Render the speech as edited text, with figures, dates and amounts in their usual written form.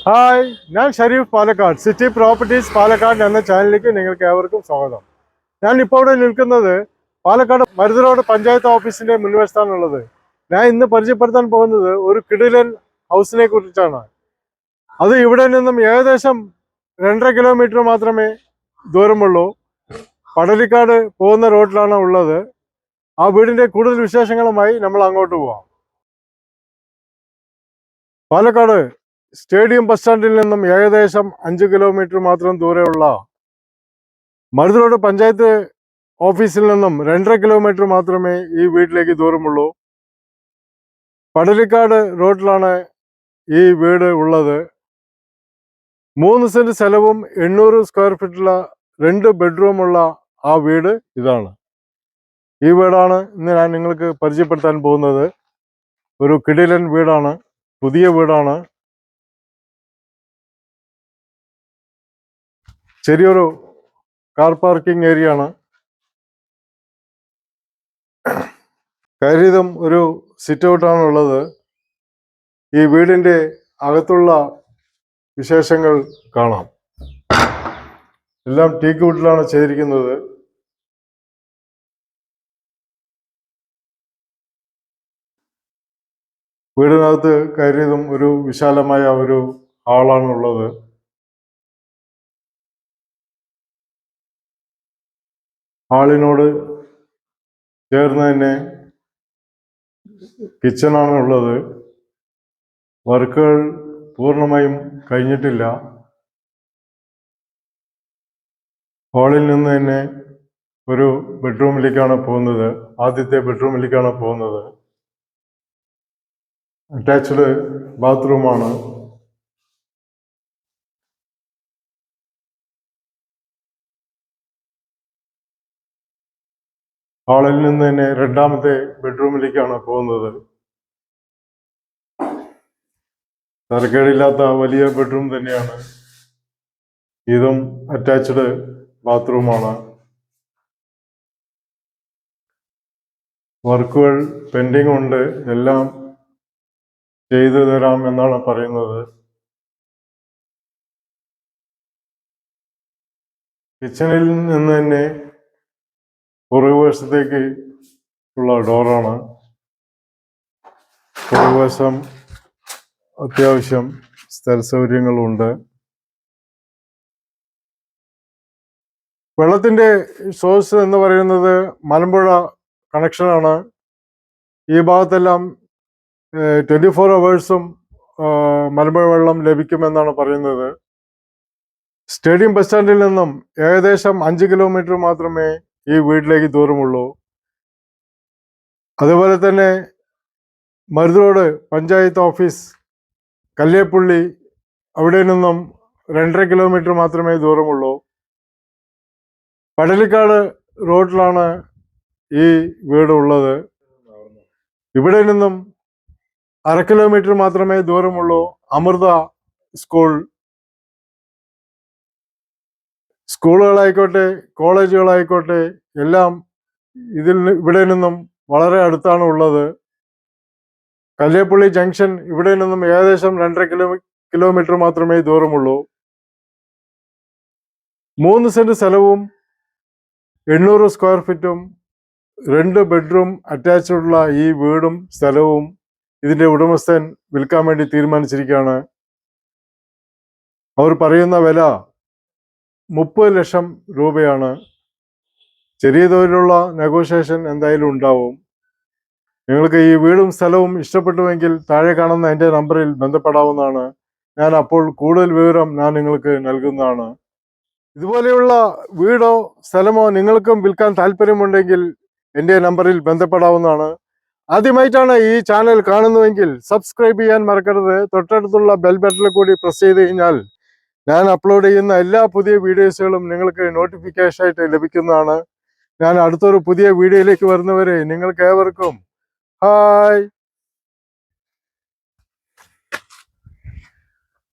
Hi, ഞാൻ Sharif Palakkad. City properties Palakkad എന്ന ചാനലിലേക്ക് നിങ്ങൾക്ക് ഏവർക്കും സ്വാഗതം. ഞാൻ ഇപ്പോൾ ഇവിടെ നിൽക്കുന്നത് പാലക്കാട് മരുത് റോഡ് പഞ്ചായത്ത് ഓഫീസിന്റെ മുൻവശത്താണുള്ളത്. ഞാൻ ഇന്ന് പരിചയപ്പെടുത്താൻ പോകുന്നത് ഒരു കിടിലൻ ഹൗസിനെ കുറിച്ചാണ്. അത് ഇവിടെ നിന്നും ഏകദേശം 2.5 കിലോമീറ്റർ മാത്രമേ ദൂരമുള്ളൂ. പടലിക്കാട് പോകുന്ന റോഡിലാണ് ഉള്ളത്. ആ വീടിന്റെ കൂടുതൽ വിശേഷങ്ങളുമായി നമ്മൾ അങ്ങോട്ട് പോവാം. പാലക്കാട് സ്റ്റേഡിയം ബസ് സ്റ്റാൻഡിൽ നിന്നും ഏകദേശം 5 കിലോമീറ്റർ മാത്രം ദൂരെയുള്ള മരുത് റോഡ് പഞ്ചായത്ത് ഓഫീസിൽ നിന്നും 2.5 കിലോമീറ്റർ മാത്രമേ ഈ വീട്ടിലേക്ക് ദൂരമുള്ളൂ. പടലിക്കാട് റോഡിലാണ് ഈ വീട് ഉള്ളത്. 3 സെന്റ് സ്ഥലവും 800 സ്ക്വയർ ഫീറ്റുള്ള 2 ബെഡ്റൂമുള്ള ആ വീട് ഇതാണ്. ഈ വീടാണ് ഇന്ന് ഞാൻ നിങ്ങൾക്ക് പരിചയപ്പെടുത്താൻ പോകുന്നത്. ഒരു കിടിലൻ വീടാണ്, പുതിയ വീടാണ്. ചെറിയൊരു കാർ പാർക്കിംഗ് ഏരിയ ആണ്. കയറിയതും ഒരു സിറ്റ് ഔട്ടാണ് ഉള്ളത്. ഈ വീടിന്റെ അകത്തുള്ള വിശേഷങ്ങൾ കാണാം. എല്ലാം ടീക്ക് വുഡിലാണ് ചെയ്തിരിക്കുന്നത്. വീടിനകത്ത് കയറിയതും ഒരു വിശാലമായ ഒരു ഹാളാണ് ഉള്ളത്. ഹാളിനോട് ചേർന്ന് തന്നെ കിച്ചണാണ് ഉള്ളത്. വർക്കുകൾ പൂർണ്ണമായും കഴിഞ്ഞിട്ടില്ല. ഹാളിൽ നിന്ന് തന്നെ ഒരു ബെഡ്റൂമിലേക്കാണ് പോകുന്നത്. ആദ്യത്തെ ബെഡ്റൂമിലേക്കാണ് പോകുന്നത്. അറ്റാച്ച്ഡ് ബാത്റൂമാണ്. ഹാളിൽ നിന്ന് തന്നെ രണ്ടാമത്തെ ബെഡ്റൂമിലേക്കാണ് പോകുന്നത്. തരക്കേടില്ലാത്ത വലിയ ബെഡ്റൂം തന്നെയാണ്. ഇതും അറ്റാച്ച്ഡ് ബാത്റൂമാണ്. വർക്കുകൾ പെൻഡിങ് ഉണ്ട്. എല്ലാം ചെയ്തു തരാം എന്നാണ് പറയുന്നത്. കിച്ചണിൽ നിന്ന് തന്നെ പുറകുവശത്തേക്ക് ഉള്ള ഡോറാണ്. പുറകുവശം അത്യാവശ്യം സ്ഥല സൗകര്യങ്ങളുണ്ട്. വെള്ളത്തിന്റെ സോഴ്സ് എന്ന് പറയുന്നത് മലമ്പുഴ കണക്ഷനാണ്. ഈ ഭാഗത്തെല്ലാം 24 അവേഴ്സും മലമ്പുഴ വെള്ളം ലഭിക്കുമെന്നാണ് പറയുന്നത്. സ്റ്റേഡിയം ബസ് സ്റ്റാൻഡിൽ നിന്നും ഏകദേശം 5 കിലോമീറ്റർ മാത്രമേ ഈ വീട്ടിലേക്ക് ദൂരമുള്ളൂ. അതുപോലെ തന്നെ മരുത് റോഡ് പഞ്ചായത്ത് ഓഫീസ് കല്ലേപ്പുള്ളി, അവിടെ നിന്നും 2.5 കിലോമീറ്റർ മാത്രമേ ദൂരമുള്ളൂ. പടലിക്കാട് റോഡിലാണ് ഈ വീട് ഉള്ളത്. ഇവിടെ നിന്നും 1/2 കിലോമീറ്റർ മാത്രമേ ദൂരമുള്ളൂ അമൃത സ്കൂളുകളായിക്കോട്ടെ കോളേജുകളായിക്കോട്ടെ എല്ലാം ഇവിടെ നിന്നും വളരെ അടുത്താണ് ഉള്ളത്. കല്ലേപ്പുള്ളി ജംഗ്ഷൻ ഇവിടെ നിന്നും ഏകദേശം 2.5 കിലോമീറ്റർ മാത്രമേ ദൂരമുള്ളൂ. 3 സെന്റ് സ്ഥലവും 800 സ്ക്വയർ ഫീറ്റും 2 ബെഡ്റൂം അറ്റാച്ചുള്ള ഈ വീടും സ്ഥലവും ഇതിന്റെ ഉടമസ്ഥൻ വിൽക്കാൻ വേണ്ടി തീരുമാനിച്ചിരിക്കുകയാണ്. അവർ പറയുന്ന വില 30 ലക്ഷം രൂപയാണ്. ചെറിയ തോതിലുള്ള നെഗോഷിയേഷൻ എന്തായാലും ഉണ്ടാവും. നിങ്ങൾക്ക് ഈ വീടും സ്ഥലവും ഇഷ്ടപ്പെട്ടുവെങ്കിൽ താഴെ കാണുന്ന എൻ്റെ നമ്പറിൽ ബന്ധപ്പെടാവുന്നതാണ്. ഞാൻ അപ്പോൾ കൂടുതൽ വിവരം ഞാൻ നിങ്ങൾക്ക് നൽകുന്നതാണ്. ഇതുപോലെയുള്ള വീടോ സ്ഥലമോ നിങ്ങൾക്കും വിൽക്കാൻ താല്പര്യമുണ്ടെങ്കിൽ എൻ്റെ നമ്പറിൽ ബന്ധപ്പെടാവുന്നതാണ്. ആദ്യമായിട്ടാണ് ഈ ചാനൽ കാണുന്നുവെങ്കിൽ സബ്സ്ക്രൈബ് ചെയ്യാൻ മറക്കരുത്. തൊട്ടടുത്തുള്ള ബെൽ ബട്ടണിൽ കൂടി പ്രസ് ചെയ്ത് കഴിഞ്ഞാൽ ഞാൻ അപ്ലോഡ് ചെയ്യുന്ന എല്ലാ പുതിയ വീഡിയോസുകളും നിങ്ങൾക്ക് നോട്ടിഫിക്കേഷൻ ആയിട്ട് ലഭിക്കുന്നതാണ്. ഞാൻ അടുത്തൊരു പുതിയ വീഡിയോയിലേക്ക് വരുന്നവരെ നിങ്ങൾക്ക് ഏവർക്കും ഹായ്.